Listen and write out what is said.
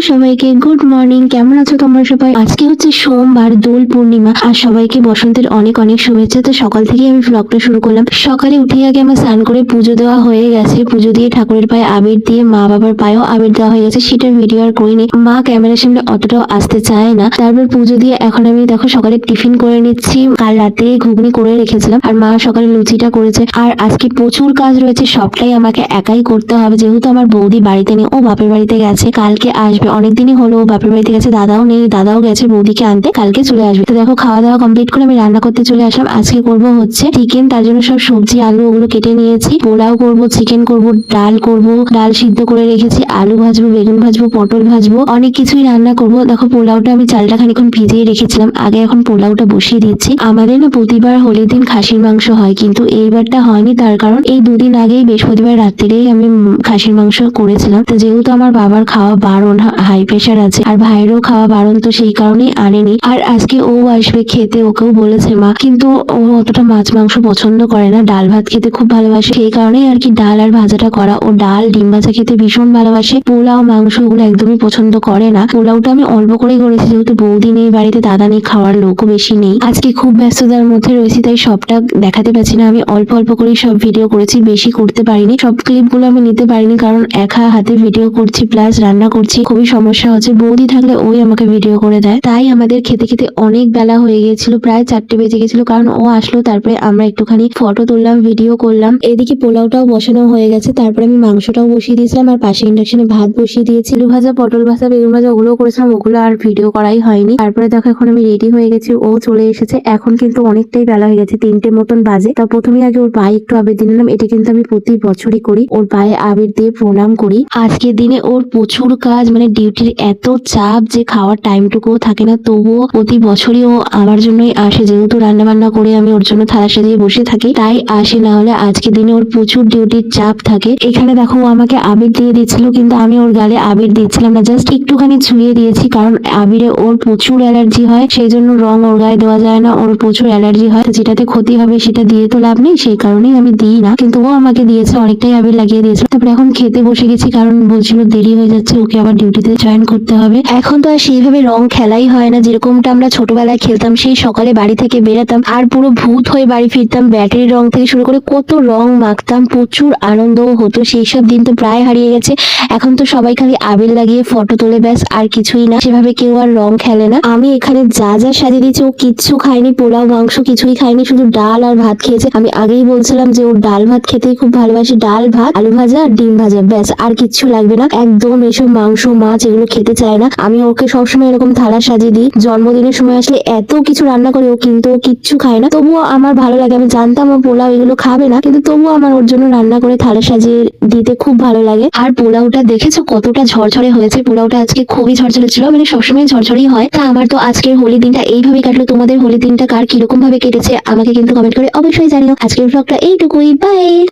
সবাইকে good morning. কেমন আছো তোমরা সবাই? আজকে হচ্ছে সোমবার, দোল পূর্ণিমা, আর সবাইকে বসন্তের অনেক অনেক শুভেচ্ছা। তো সকাল থেকে আমি ব্লগটা শুরু করলাম। সকালে উঠে আগে আমার স্নান করে পুজো দেওয়া হয়ে গেছে। পুজো দিয়ে ঠাকুরের পায়ে আবির দিয়ে, মা বাবার পায়েও আবির দেওয়া হয়ে গেছে। সেটার ভিডিও আর করিনি, মা ক্যামেরার সামনে অতটাও আসতে চায় না। তারপর পুজো দিয়ে এখন আমি দেখো সকালে টিফিন করে নিচ্ছি। কাল রাতে ঘুগনি করে রেখেছিলাম, আর মা সকালে লুচিটা করেছে। আর আজকে প্রচুর কাজ রয়েছে, সবটাই আমাকে একাই করতে হবে, যেহেতু আমার বৌদি বাড়িতে নেই, ও বাপের বাড়িতে গেছে। কালকে আসবে, অনেকদিনই হলো ও বাপের বাড়িতে গেছে। দাদাও নেই, দাদাও গেছে বৌদিকে আনতে, কালকে চলে আসবে। তো দেখো খাওয়া দাওয়া কমপ্লিট করে আমি রান্না করতে চলে আসলাম। আজকে করব হচ্ছে চিকেন, তার জন্য সব সবজি আলু ওগুলো কেটে নিয়েছি। পোলাও করব, চিকেন করব, ডাল করব, ডাল সিদ্ধ করে রেখেছি, আলু ভাজবো, বেগুন ভাজবো, পটল ভাজবো, অনেক কিছুই রান্না করব। দেখো পোলাওটা আমি চালটা খানিকক্ষণ ভিজিয়ে রেখেছিলাম, আগে এখন পোলাওটা বসিয়ে দিচ্ছি। আমাদের না প্রতিবার হোলির দিন খাসির মাংস হয়, কিন্তু এইবারটা হয়নি, তার কারণ এই দুদিন আগেই বৃহস্পতিবার রাত্রিরেই আমি খাসির মাংস করেছিলাম। তো যেহেতু আমার বাবার খাওয়া বারণ, হাই প্রেশার আছে, আর ভাইয়েরও খাওয়া বারণ, তো সেই কারণেই আনেনি। আর আজকে ও আসবে খেতে, ওকেও বলেছে মা, কিন্তু ও অতটা মাছ মাংস পছন্দ করে না, ডাল ভাত খেতে খুব ভালোবাসে। সেই কারণেই আর কি ডাল আর ভাজাটা করা। ও ডাল ডিম ভাজা খেতে ভীষণ ভালোবাসে, পোলাও মাংস ওগুলো একদমই পছন্দ করে না। পোলাওটা আমি অল্প করেই করেছি, যেহেতু বৌদি নেই বাড়িতে, দাদা নেই, খাওয়ার লোকও বেশি নেই। আজকে খুব ব্যস্ততার মধ্যে রয়েছি, তাই সবটা দেখাতে পারছি না। আমি অল্প অল্প করেই সব ভিডিও করেছি, বেশি করতে পারিনি। সব ক্লিপগুলো আমি নিতে পারিনি, কারণ একা হাতে ভিডিও করছি প্লাস রান্না করছি, খুবই সমস্যা হচ্ছে। বৌদি থাকলে ওই আমাকে ভিডিও করে দেয়। তাই আমাদের খেতে খেতে অনেক বেলা হয়ে গিয়েছিল, প্রায় 4টে বেজে গেছিল, কারণ ও আসলো। তারপরে আমরা একটুখানি ফটো তুললাম, ভিডিও করলাম। এদিকে পোলাওটাও বসানো হয়ে গেছে, তারপরে আমি মাংসটাও বসিয়ে দিয়েছিলাম, আর পাশে ইন্ডাকশনে ভাত বসিয়ে দিয়েছি। আলু ভাজা, পটল ভাজা, বেগুন ভাজা ওগুলো করেছিলাম, ওগুলো আর ভিডিও করাই হয়নি। তারপরে দেখো এখন আমি রেডি হয়ে গেছি, ও চলে এসেছে। এখন কিন্তু অনেকটাই বেলা হয়ে গেছে, 3টে মতন বাজে। তা প্রথমে আগে ওর পায়ে একটু আবির দিয়ে নিলাম। এটা কিন্তু আমি প্রতি বছরই করি, ওর পায়ে আবির দিয়ে প্রণাম করি। আজকের দিনে ওর প্রচুর কাজ, মানে ডিউটির এত চাপ যে খাওয়ার টাইমটুকুও থাকে না, তবুও প্রতি বছরই ও আমার জন্যই আসে। যেহেতু রান্না বান্না করে আমি ওর জন্য থালা সাজিয়ে বসে থাকি, তাই আসে। না হলে আজকের দিনে ওর প্রচুর ডিউটির চাপ থাকে। এখানে দেখো ও আমাকে আবির দিয়ে দিচ্ছিল, কিন্তু আমি ওর গালে আবির দিচ্ছিলাম না, জাস্ট একটুখানি ছুঁয়ে দিয়েছি, কারণ আবিরে ওর প্রচুর অ্যালার্জি হয়। সেই জন্য রং ওর গায়ে দেওয়া যায় না, ওর প্রচুর অ্যালার্জি হয়। তো যেটাতে ক্ষতি হবে সেটা দিয়ে তো লাভ নেই, সেই কারণেই আমি দিই না। কিন্তু ও আমাকে দিয়েছে, অনেকটাই আবির লাগিয়ে দিয়েছে। তারপরে এখন খেতে বসে গেছি, কারণ বলছিল দেরি হয়ে যাচ্ছে, ওকে আবার ডিউটিতে জয়েন করতে হবে। এখন তো আর সেইভাবে রং খেলাই হয় না, যেরকমটা আমরা ছোটবেলায় খেলতাম। সেই সকালে বাড়ি থেকে বেরাতাম আর পুরো ভূত হয়ে বাড়ি ফিরতাম, ব্যাটারি রং থেকে শুরু করে কত রং মাখতাম, প্রচুর আনন্দও হতো। সেই সব দিন তো প্রায় হারিয়ে গেছে। এখন তো সবাই খালি আবির লাগিয়ে ফটো তোলে, ব্যাস, আর কিছুই না। সেভাবে কেউ আর রং খেলে না। আমি এখানে যা যা সাজিয়ে দিয়েছি, ও কিচ্ছু খায়নি, পোলাও মাংস কিছুই খায়নি, শুধু ডাল আর ভাত খেয়েছে। আমি আগেই বলছিলাম যে ও ডাল ভাত খেতেই খুব ভালোবাসে, ডাল ভাত, আলু ভাজা আর ডিম ভাজা, ব্যাস, আর কিচ্ছু লাগবে না। একদম এসব মাংস মাছ এগুলো খেতে চায় না। আমি ওকে সবসময় এরকম থালা সাজিয়ে দিই। জন্মদিনের সময় আসলে এত কিছু রান্না করে ও, কিন্তু ও কিচ্ছু খায় না। তবুও আমার ভালো লাগে, আমি জানতাম ও পোলাও এগুলো খাবে না, কিন্তু তবুও আমার ওর জন্য রান্না করে থালা সাজিয়ে দিতে খুব ভালো লাগে। আর পোলাওটা দেখেছো কতটা ঝরঝরে হয়েছে? পোলাওটা আজকে খুবই ঝরঝরে ছিল, মানে সবসময় ঝরঝরেই হয়। তা আমার তো আজকের হোলি দিনটা এইভাবে কাটলো। তোমাদের হোলি দিনটা কার কিরকম ভাবে কেটেছে আমাকে কিন্তু কমেন্ট করে অবশ্যই জানিও। আজকের ব্লগটা এইটুকুই, বাই।